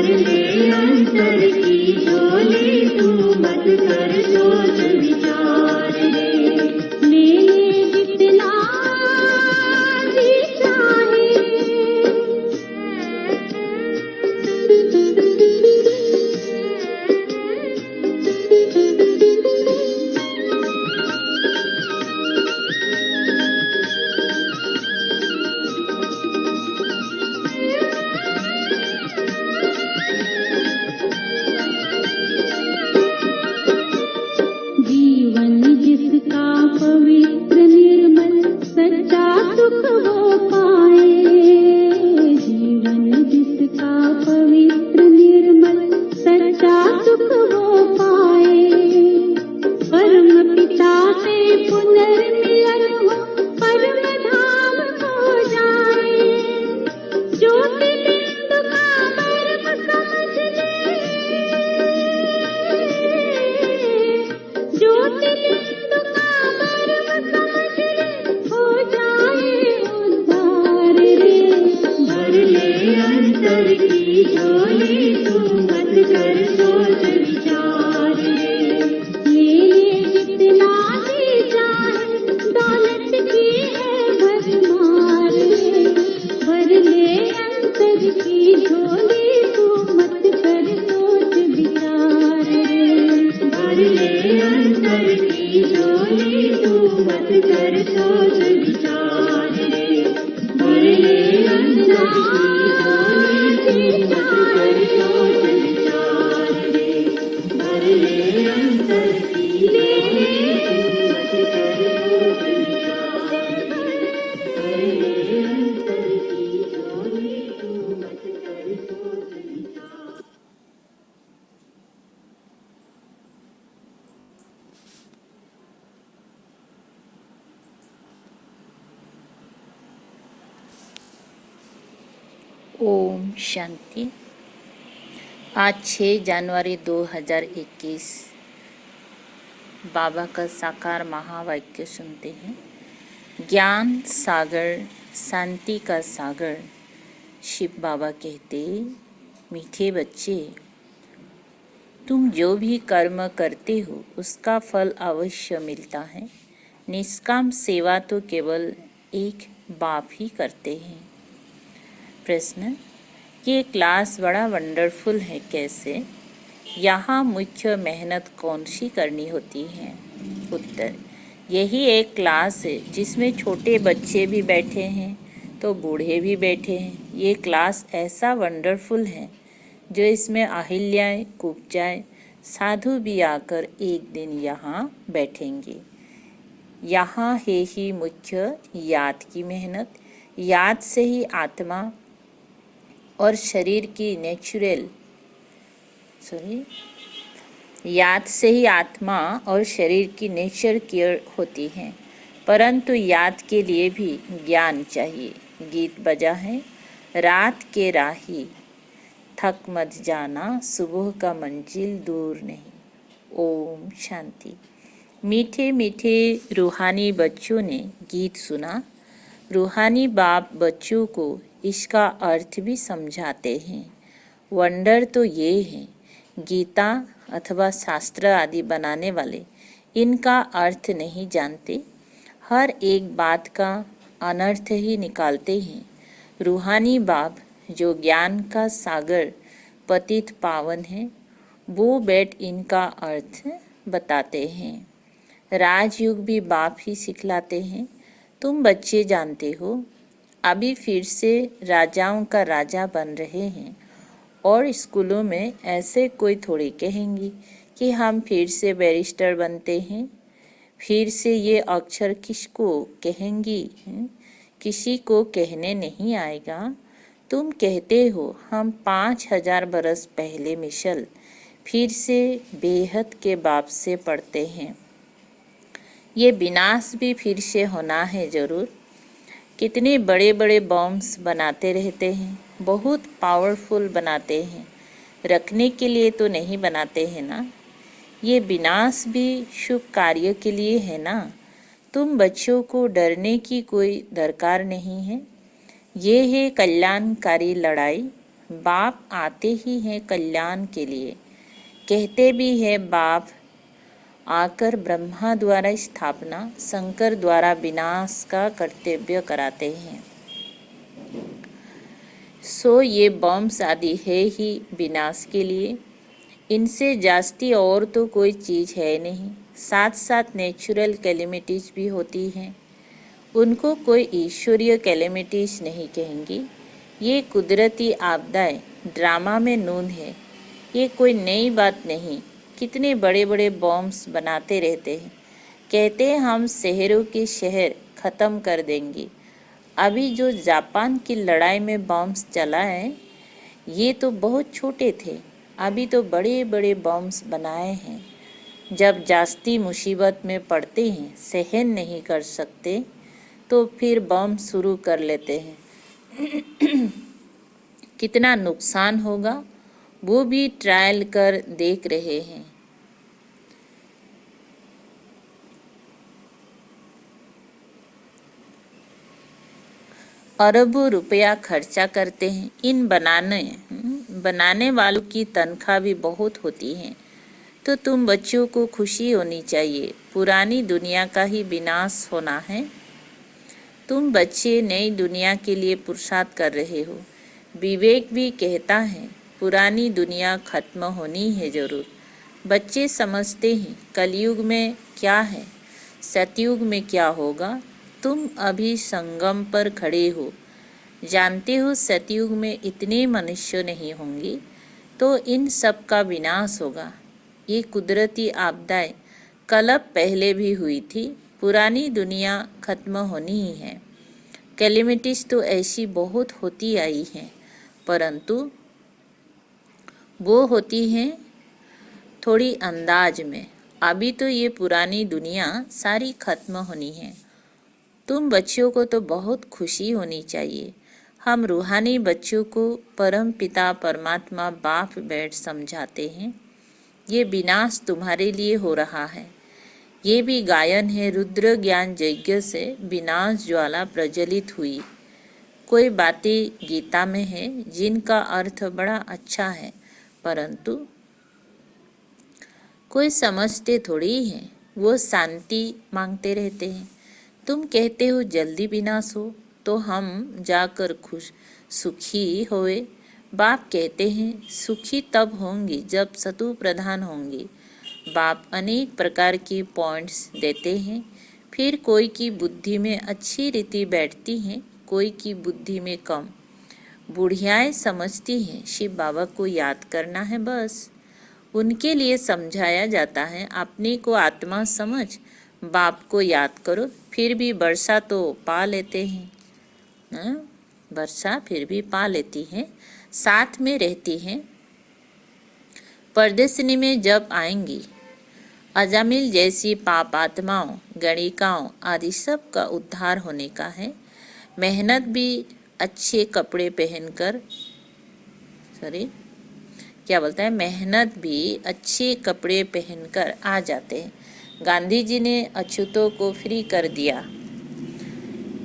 भर ले अंतर की झोली तू मत कर सोच विचार रे। ले जितना जी चाहे जीवन जिसका पवित्र निर्मल सच्चा सुख वो पाए। जीवन जिसका पवित्र निर्मल सच्चा सुख वो पाए। परम पिता से पुनर्मिलन हो परम धाम हो जाए। ज्योतिर्लिंग का मर्म समझ ले। ज्योतिर्लिंग का मर्म समझ ले हो जाए उद्धार रे। भर ले अंतर की झोली तू मत कर सोच विचार रे। ले जितना जी चाहे दौलत की है भरमार रे। भर ले अंतर की झोली तू मत कर सोच विचार रे। भर ले अंतर की झोली तू मत कर सोच विचार रे। भर ले अंतर की झोली तू मत कर सोच विचार रे। भर ले अंतर की झोली तू मत कर सोच विचार रे। भर ले अंतर की झोली तू मत कर सोच विचार। ओम शांति। आज 6 जनवरी 2021 बाबा का साकार महावाक्य सुनते हैं। ज्ञान सागर, शांति का सागर। शिव बाबा कहते, मीठे बच्चे, तुम जो भी कर्म करते हो उसका फल अवश्य मिलता है। निष्काम सेवा तो केवल एक बाप ही करते हैं। प्रश्न, ये क्लास बड़ा वंडरफुल है, कैसे? यहाँ मुख्य मेहनत कौन सी करनी होती है? उत्तर, यही एक क्लास है जिसमें छोटे बच्चे भी बैठे हैं तो बूढ़े भी बैठे हैं। ये क्लास ऐसा वंडरफुल है जो इसमें अहिल्याएं, कुब्जाएं, साधु भी आकर एक दिन यहाँ बैठेंगे। यहाँ है ही मुख्य याद की मेहनत। याद से ही आत्मा और शरीर की याद से ही आत्मा और शरीर की नेचर केयर होती है। परंतु याद के लिए भी ज्ञान चाहिए। गीत बजा है, रात के राही थक मत जाना, सुबह का मंजिल दूर नहीं। ओम शांति। मीठे मीठे रूहानी बच्चों ने गीत सुना। रूहानी बाप बच्चों को इसका अर्थ भी समझाते हैं। वंडर तो ये है, गीता अथवा शास्त्र आदि बनाने वाले इनका अर्थ नहीं जानते, हर एक बात का अनर्थ ही निकालते हैं। रूहानी बाप जो ज्ञान का सागर पतित पावन है, वो बैठ इनका अर्थ बताते हैं। राजयुग भी बाप ही सिखलाते हैं। तुम बच्चे जानते हो, अभी फिर से राजाओं का राजा बन रहे हैं और स्कूलों में ऐसे कोई थोड़ी कहेंगी कि हम फिर से बैरिस्टर बनते हैं। फिर से ये अक्षर किसको कहेंगी? किसी को कहने नहीं आएगा। तुम कहते हो हम 5000 बरस पहले मिशल फिर से बेहद के बाप से पढ़ते हैं। ये विनाश भी फिर से होना है जरूर। कितने बड़े बड़े बॉम्ब्स बनाते रहते हैं, बहुत पावरफुल बनाते हैं, रखने के लिए तो नहीं बनाते हैं ना। ये विनाश भी शुभ कार्य के लिए है ना। तुम बच्चों को डरने की कोई दरकार नहीं है। ये है कल्याणकारी लड़ाई। बाप आते ही हैं कल्याण के लिए। कहते भी है बाप आकर ब्रह्मा द्वारा स्थापना, शंकर द्वारा विनाश का कर्तव्य कराते हैं। सो ये बॉम्ब्स आदि है ही विनाश के लिए, इनसे जास्ती और तो कोई चीज़ है नहीं। साथ साथ नेचुरल कैलेमिटीज भी होती हैं, उनको कोई ईश्वरीय कैलेमिटीज नहीं कहेंगी। ये कुदरती आपदाएं ड्रामा में नून है, ये कोई नई बात नहीं। कितने बड़े बड़े बॉम्ब्स बनाते रहते हैं, कहते हैं हम शहरों के शहर ख़त्म कर देंगे। अभी जो जापान की लड़ाई में बॉम्ब्स चला है, ये तो बहुत छोटे थे, अभी तो बड़े बड़े बॉम्ब्स बनाए हैं। जब जास्ती मुसीबत में पड़ते हैं, सहन नहीं कर सकते, तो फिर बम शुरू कर लेते हैं। कितना नुकसान होगा वो भी ट्रायल कर देख रहे हैं। अरबों रुपया खर्चा करते हैं। इन बनाने वालों की तनख्वाह भी बहुत होती है। तो तुम बच्चों को खुशी होनी चाहिए, पुरानी दुनिया का ही विनाश होना है। तुम बच्चे नई दुनिया के लिए पुरुषार्थ कर रहे हो। विवेक भी कहता है पुरानी दुनिया खत्म होनी है जरूर। बच्चे समझते हैं कलयुग में क्या है, सतयुग में क्या होगा। तुम अभी संगम पर खड़े हो, जानते हो सतयुग में इतने मनुष्य नहीं होंगे, तो इन सब का विनाश होगा। ये कुदरती आपदाएं कल्प पहले भी हुई थी, पुरानी दुनिया खत्म होनी ही है। कैलेमिटीज तो ऐसी बहुत होती आई हैं, परंतु वो होती हैं थोड़ी अंदाज में। अभी तो ये पुरानी दुनिया सारी खत्म होनी है। तुम बच्चों को तो बहुत खुशी होनी चाहिए। हम रूहानी बच्चों को परम पिता परमात्मा बाप बैठ समझाते हैं। ये विनाश तुम्हारे लिए हो रहा है। ये भी गायन है, रुद्र ज्ञान यज्ञ से विनाश ज्वाला प्रज्वलित हुई। कोई बातें गीता में है जिनका अर्थ बड़ा अच्छा है, परंतु कोई समझते थोड़ी है। वो शांति मांगते रहते हैं। तुम कहते हो जल्दी विनाश हो तो हम जाकर खुश सुखी होए। बाप कहते हैं सुखी तब होंगी जब सतु प्रधान होंगी। बाप अनेक प्रकार की पॉइंट्स देते हैं, फिर कोई की बुद्धि में अच्छी रीति बैठती हैं, कोई की बुद्धि में कम। बुढ़ियाएं समझती हैं शिव बाबा को याद करना है बस। उनके लिए समझाया जाता है अपने को आत्मा समझ, बाप को याद करो। फिर भी वर्षा तो पा लेते हैं, वर्षा फिर भी पा लेती है, साथ में रहती हैं। परदेशनी में जब आएंगी, अजामिल जैसी पाप आत्माओं, गणिकाओं आदि सब का उद्धार होने का है। मेहनत भी अच्छे कपड़े पहनकर, मेहनत भी अच्छे कपड़े पहनकर आ जाते हैं। गांधी जी ने अछूतों को फ्री कर दिया,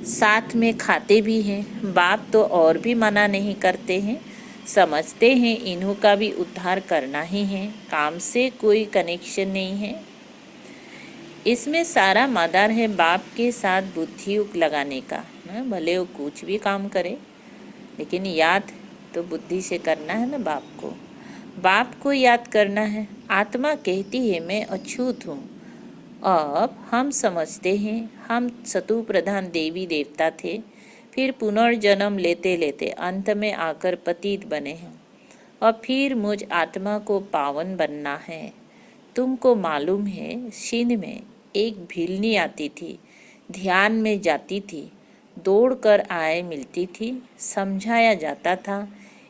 साथ में खाते भी हैं। बाप तो और भी मना नहीं करते हैं, समझते हैं इन्हों का भी उद्धार करना ही है, काम से कोई कनेक्शन नहीं है। इसमें सारा मदार है बाप के साथ बुद्धि लगाने का। भले वो कुछ भी काम करे, लेकिन याद तो बुद्धि से करना है ना बाप को। बाप को याद करना है। आत्मा कहती है मैं अछूत हूँ। अब हम समझते हैं हम सतु प्रधान देवी देवता थे, फिर पुनर्जन्म लेते लेते अंत में आकर पतित बने हैं, और फिर मुझ आत्मा को पावन बनना है। तुमको मालूम है सिंध में एक भीलनी आती थी, ध्यान में जाती थी, दौड़ कर आए मिलती थी, समझाया जाता था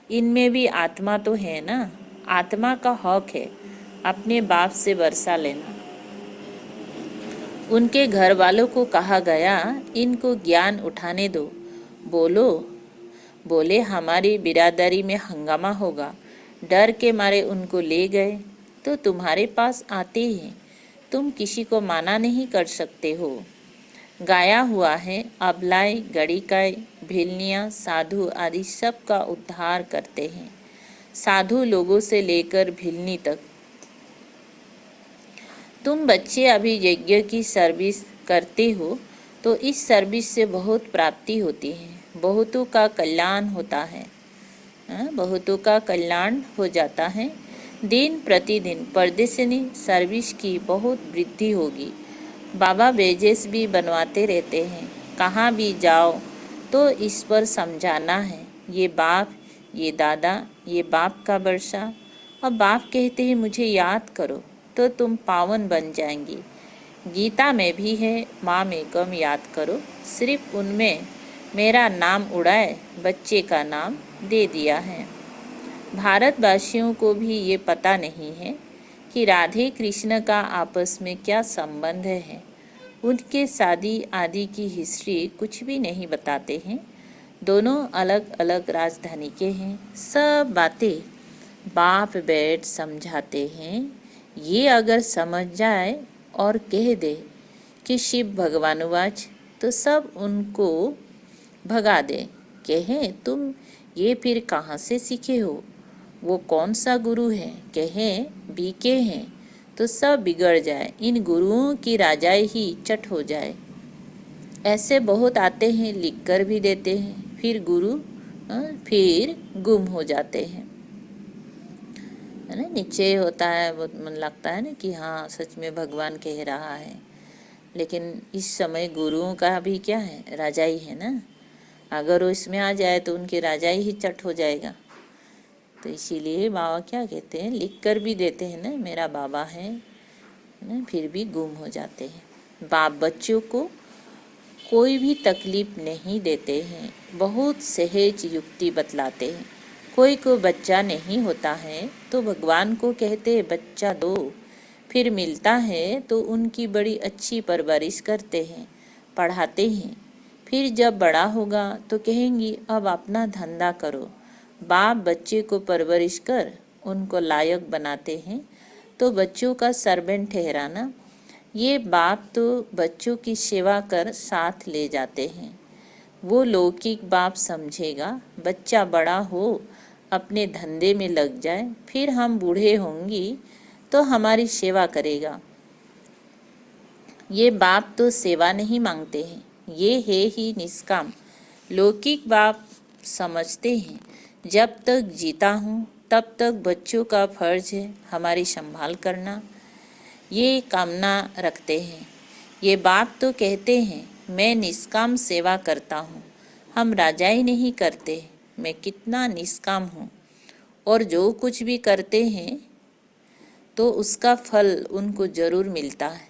इनमें भी आत्मा तो है ना, आत्मा का हक है अपने बाप से वर्षा लेना। उनके घर वालों को कहा गया इनको ज्ञान उठाने दो। बोले हमारी बिरादरी में हंगामा होगा। डर के मारे उनको ले गए। तो तुम्हारे पास आते हैं, तुम किसी को माना नहीं कर सकते हो। गाया हुआ है, अबलाई, गणिकाय, भिलनिया, साधु आदि सब का उद्धार करते हैं। साधु लोगों से लेकर भिलनी तक। तुम बच्चे अभी यज्ञ की सर्विस करते हो तो इस सर्विस से बहुत प्राप्ति होती है, बहुतों का कल्याण होता है। बहुतों का कल्याण हो जाता है। दिन प्रतिदिन परदेशनी सर्विस की बहुत वृद्धि होगी। बाबा बेजेस भी बनवाते रहते हैं। कहाँ भी जाओ तो इस पर समझाना है, ये बाप, ये दादा, ये बाप का वर्षा। और बाप कहते हैं मुझे याद करो तो तुम पावन बन जाएंगी। गीता में भी है, माँ में कम याद करो, सिर्फ उनमें मेरा नाम उड़ाए बच्चे का नाम दे दिया है। भारतवासियों को भी ये पता नहीं है कि राधे कृष्ण का आपस में क्या संबंध है। उनके शादी आदि की हिस्ट्री कुछ भी नहीं बताते हैं। दोनों अलग अलग राजधानी के हैं। सब बातें बाप बैठ समझाते हैं। ये अगर समझ जाए और कह दे कि शिव भगवानुवाच तो सब उनको भगा दे। कहें तुम ये फिर कहाँ से सीखे हो, वो कौन सा गुरु है, कहें बीके हैं तो सब बिगड़ जाए, इन गुरुओं की राजाई ही चट हो जाए। ऐसे बहुत आते हैं, लिख कर भी देते हैं, फिर गुरु फिर गुम हो जाते हैं, है ना। निश्चय होता है, बहुत मन लगता है ना कि हाँ सच में भगवान कह रहा है, लेकिन इस समय गुरुओं का भी क्या है, राजाई है ना। अगर वो इसमें आ जाए तो उनकी राजाई ही चट हो जाएगा। तो इसीलिए बाबा क्या कहते हैं, लिख कर भी देते हैं ना, मेरा बाबा है ना, फिर भी गुम हो जाते हैं। बाप बच्चों को कोई भी तकलीफ नहीं देते हैं, बहुत सहज युक्ति बतलाते हैं। कोई को बच्चा नहीं होता है तो भगवान को कहते बच्चा दो, फिर मिलता है तो उनकी बड़ी अच्छी परवरिश करते हैं, पढ़ाते हैं। फिर जब बड़ा होगा तो कहेंगी अब अपना धंधा करो। बाप बच्चे को परवरिश कर उनको लायक बनाते हैं तो बच्चों का सर्वेंट ठहराना। ये बाप तो बच्चों की सेवा कर साथ ले जाते हैं। वो लौकिक बाप समझेगा बच्चा बड़ा हो अपने धंधे में लग जाए, फिर हम बूढ़े होंगी तो हमारी सेवा करेगा। ये बाप तो सेवा नहीं मांगते हैं, ये है ही निष्काम। लौकिक बाप समझते हैं जब तक जीता हूँ तब तक बच्चों का फर्ज है हमारी संभाल करना, ये कामना रखते हैं। ये बाप तो कहते हैं मैं निष्काम सेवा करता हूँ, हम राजाई नहीं करते, मैं कितना निष्काम हूँ। और जो कुछ भी करते हैं तो उसका फल उनको जरूर मिलता है।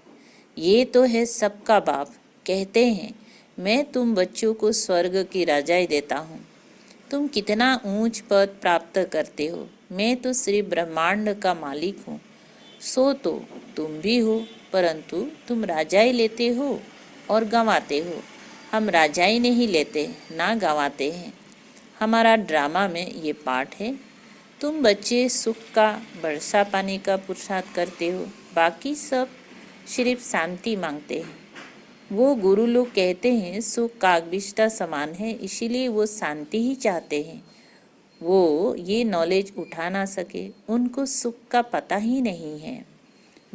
ये तो है सबका बाप। कहते हैं मैं तुम बच्चों को स्वर्ग की राजाई देता हूँ। तुम कितना ऊंच पद प्राप्त करते हो, मैं तो श्री ब्रह्मांड का मालिक हूँ। सो तो तुम भी हो, परंतु तुम राजाई लेते हो और गंवाते हो। हम राजाई नहीं लेते ना गंवाते हैं। हमारा ड्रामा में ये पाठ है। तुम बच्चे सुख का बरसा पाने का पुरुषार्थ करते हो, बाकी सब सिर्फ शांति मांगते हैं। वो गुरु लोग कहते हैं सुख कागबिष्टा समान है, इसीलिए वो शांति ही चाहते हैं। वो ये नॉलेज उठा ना सके, उनको सुख का पता ही नहीं है।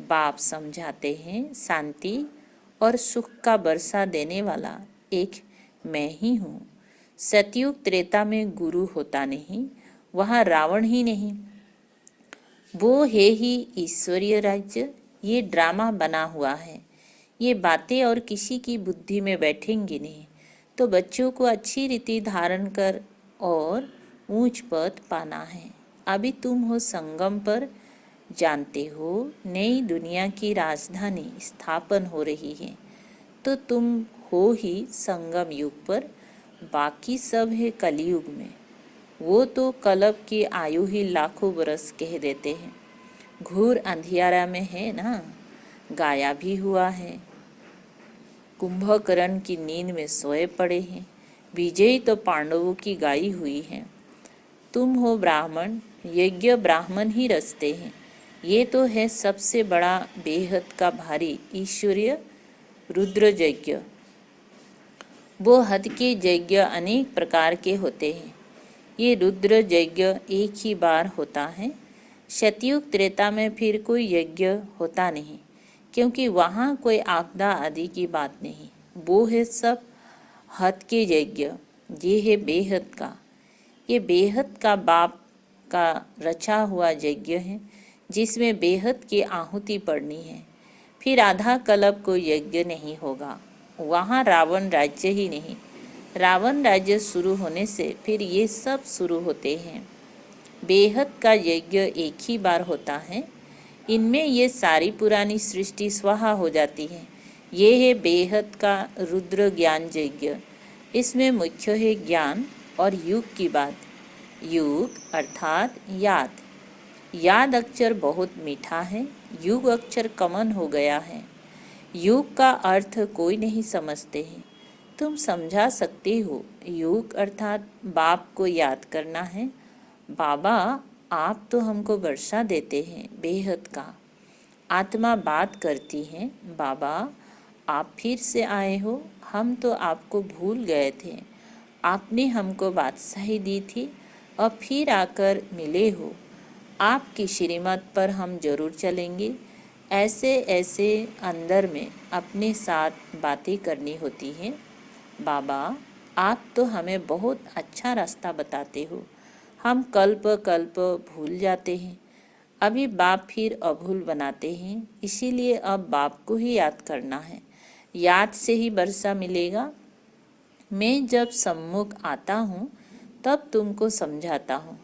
बाप समझाते हैं शांति और सुख का बरसा देने वाला एक मैं ही हूँ। सतयुग त्रेता में गुरु होता नहीं, वहाँ रावण ही नहीं, वो है ही ईश्वरीय राज्य। ये ड्रामा बना हुआ है। ये बातें और किसी की बुद्धि में बैठेंगी नहीं। तो बच्चों को अच्छी रीति धारण कर और ऊंच पद पाना है। अभी तुम हो संगम पर, जानते हो नई दुनिया की राजधानी स्थापन हो रही है, तो तुम हो ही संगम युग पर, बाकी सब है कलयुग में। वो तो कल्प की आयु ही लाखों बरस कह देते हैं। घोर अंधियारा में है ना, गाया भी हुआ है। कुंभकर्ण की नींद में सोए पड़े हैं, विजयी तो पांडवों की गाई हुई है। तुम हो ब्राह्मण, यज्ञ ब्राह्मण ही रचते हैं। ये तो है सबसे बड़ा बेहद का भारी ईश्वरीय रुद्र यज्ञ। वो हद के यज्ञ अनेक प्रकार के होते हैं। ये रुद्र यज्ञ एक ही बार होता है। सतयुग त्रेता में फिर कोई यज्ञ होता नहीं, क्योंकि वहाँ कोई आपदा आदि की बात नहीं। वो है सब हद के यज्ञ। ये है बेहद का। ये बेहद का बाप का रचा हुआ यज्ञ है, जिसमें बेहद की आहुति पड़नी है। फिर आधा कल्प कोई यज्ञ नहीं होगा। वहाँ रावण राज्य ही नहीं। रावण राज्य शुरू होने से फिर ये सब शुरू होते हैं। बेहद का यज्ञ एक ही बार होता है। इनमें ये सारी पुरानी सृष्टि स्वाहा हो जाती है। ये है बेहद का रुद्र ज्ञान यज्ञ। इसमें मुख्य है ज्ञान और युग की बात। युग अर्थात याद। याद अक्षर बहुत मीठा है, युग अक्षर कॉमन हो गया है। युग का अर्थ कोई नहीं समझते हैं, तुम समझा सकते हो। युग अर्थात बाप को याद करना है। बाबा आप तो हमको वर्षा देते हैं बेहद का। आत्मा बात करती है, बाबा आप फिर से आए हो, हम तो आपको भूल गए थे। आपने हमको बादशाही दी थी और फिर आकर मिले हो। आपकी श्रीमत पर हम जरूर चलेंगे। ऐसे ऐसे अंदर में अपने साथ बातें करनी होती हैं। बाबा आप तो हमें बहुत अच्छा रास्ता बताते हो। हम कल्प कल्प भूल जाते हैं। अभी बाप फिर अभूल बनाते हैं, इसीलिए अब बाप को ही याद करना है। याद से ही वर्षा मिलेगा। मैं जब सम्मुख आता हूँ तब तुमको समझाता हूँ।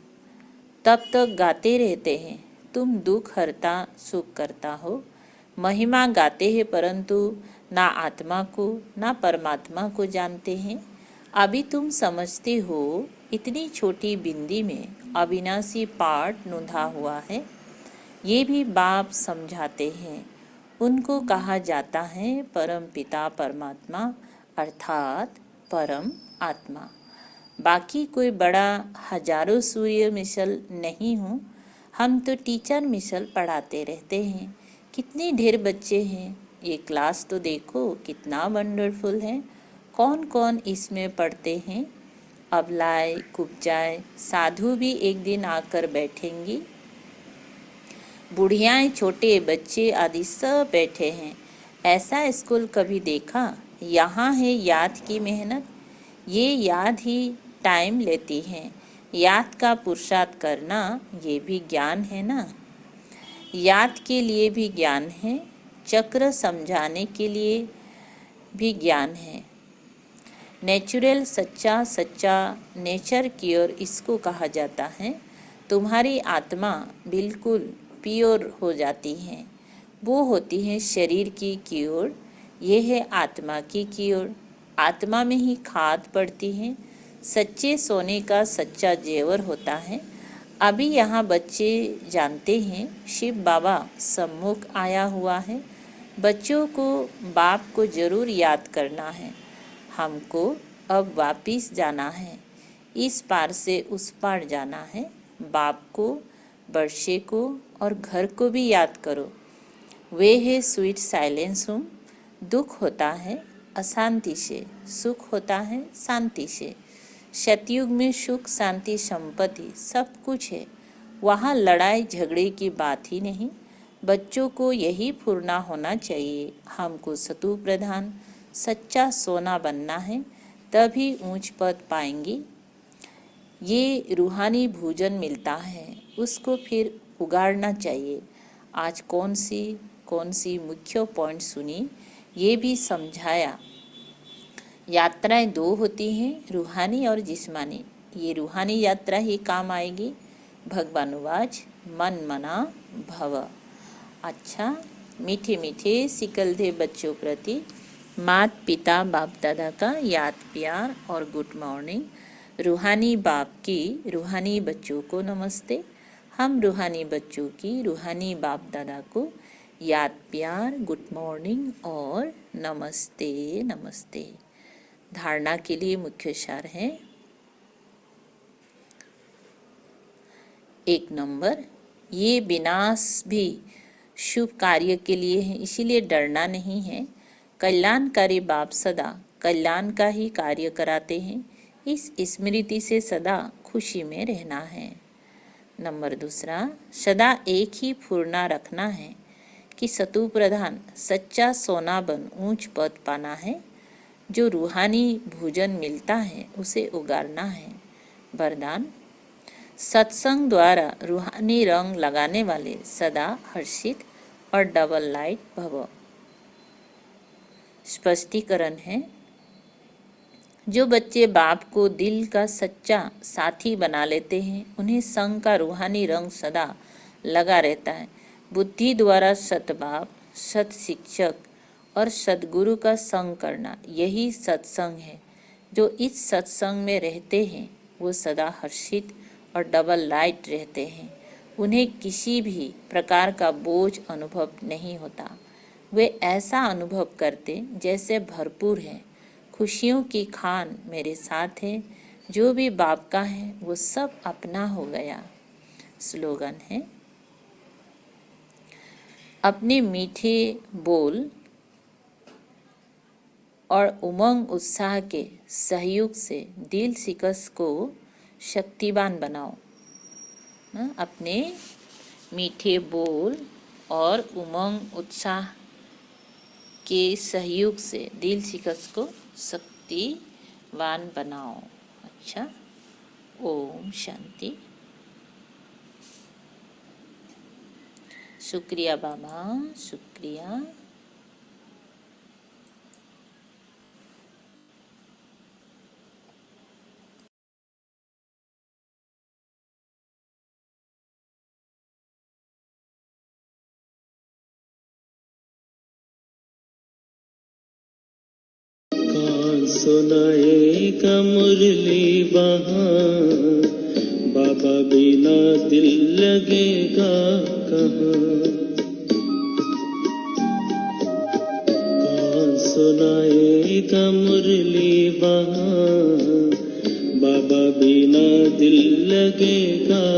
तब तक गाते रहते हैं, तुम दुख हरता सुख करता हो। महिमा गाते हैं, परंतु ना आत्मा को ना परमात्मा को जानते हैं। अभी तुम समझते हो इतनी छोटी बिंदी में अविनाशी पाठ नुंधा हुआ है। ये भी बाप समझाते हैं। उनको कहा जाता है परम पिता परमात्मा अर्थात परम आत्मा। बाकी कोई बड़ा हजारों सूर्य मिसल नहीं हूँ। हम तो टीचर मिसल पढ़ाते रहते हैं। कितने ढेर बच्चे हैं। ये क्लास तो देखो कितना वंडरफुल है। कौन कौन इसमें पढ़ते हैं। अबलाएं कुब्जाएं साधु भी एक दिन आकर बैठेंगी। बुढ़ियाएं छोटे बच्चे आदि सब बैठे हैं। ऐसा स्कूल कभी देखा। यहाँ है याद की मेहनत। ये याद ही टाइम लेती है। याद का पुरुषार्थ करना ये भी ज्ञान है ना। याद के लिए भी ज्ञान है, चक्र समझाने के लिए भी ज्ञान है। नेचुरल सच्चा सच्चा नेचर की ओर इसको कहा जाता है। तुम्हारी आत्मा बिल्कुल प्योर हो जाती है। वो होती है शरीर की ओर। ये है आत्मा की ओर। आत्मा में ही खाद पड़ती है। सच्चे सोने का सच्चा जेवर होता है। अभी यहाँ बच्चे जानते हैं शिव बाबा सम्मुख आया हुआ है। बच्चों को बाप को जरूर याद करना है। हमको अब वापिस जाना है। इस पार से उस पार जाना है। बाप को, वर्षे को और घर को भी याद करो। वे है स्वीट साइलेंस रूम। दुख होता है अशांति से, सुख होता है शांति से। सतयुग में सुख शांति संपत्ति सब कुछ है। वहाँ लड़ाई झगड़े की बात ही नहीं। बच्चों को यही फुरना होना चाहिए। हमको सतु प्रधान सच्चा सोना बनना है, तभी ऊंच पद पाएंगे। ये रूहानी भोजन मिलता है, उसको फिर उगाड़ना चाहिए। आज कौन सी मुख्य पॉइंट सुनी, ये भी समझाया। यात्राएं दो होती हैं, रूहानी और जिस्मानी। ये रूहानी यात्रा ही काम आएगी। भगवानुवाच मन मना भव। अच्छा, मीठे मीठे सिकलधे बच्चों प्रति मात पिता बाप दादा का याद प्यार और गुड मॉर्निंग। रूहानी बाप की रूहानी बच्चों को नमस्ते। हम रूहानी बच्चों की रूहानी बाप दादा को याद प्यार गुड मॉर्निंग और नमस्ते नमस्ते। धारणा के लिए मुख्य सार है। 1 नंबर, ये विनाश भी शुभ कार्य के लिए है, इसीलिए डरना नहीं है। कल्याणकारी बाप सदा कल्याण का ही कार्य कराते हैं। इस स्मृति से सदा खुशी में रहना है। नंबर 2, सदा एक ही फुरना रखना है कि सतु प्रधान सच्चा सोना बन ऊंच पद पाना है। जो रूहानी भोजन मिलता है उसे उगारना है। वरदान, सत्संग द्वारा रूहानी रंग लगाने वाले सदा हर्षित और डबल लाइट भव। स्पष्टीकरण है, जो बच्चे बाप को दिल का सच्चा साथी बना लेते हैं उन्हें संग का रूहानी रंग सदा लगा रहता है। बुद्धि द्वारा सतबाप, सत शिक्षक और सदगुरु का संग करना, यही सत्संग है। जो इस सत्संग में रहते हैं वो सदा हर्षित और डबल लाइट रहते हैं। उन्हें किसी भी प्रकार का बोझ अनुभव नहीं होता। वे ऐसा अनुभव करते जैसे भरपूर है। खुशियों की खान मेरे साथ है। जो भी बाप का है वो सब अपना हो गया। स्लोगन है, अपने मीठे बोल और उमंग उत्साह के सहयोग से दिल शिकस्त को शक्तिवान बनाओ। अपने मीठे बोल और उमंग उत्साह के सहयोग से दिल शिकस्त को शक्तिवान बनाओ। अच्छा, ओम शांति। शुक्रिया बाबा, शुक्रिया। कौन सुनाएगा मुरली वहाँ, बाबा बिना दिल लगेगा कहाँ। कौन सुनाएगा मुरली वहाँ, बाबा बिना दिल लगेगा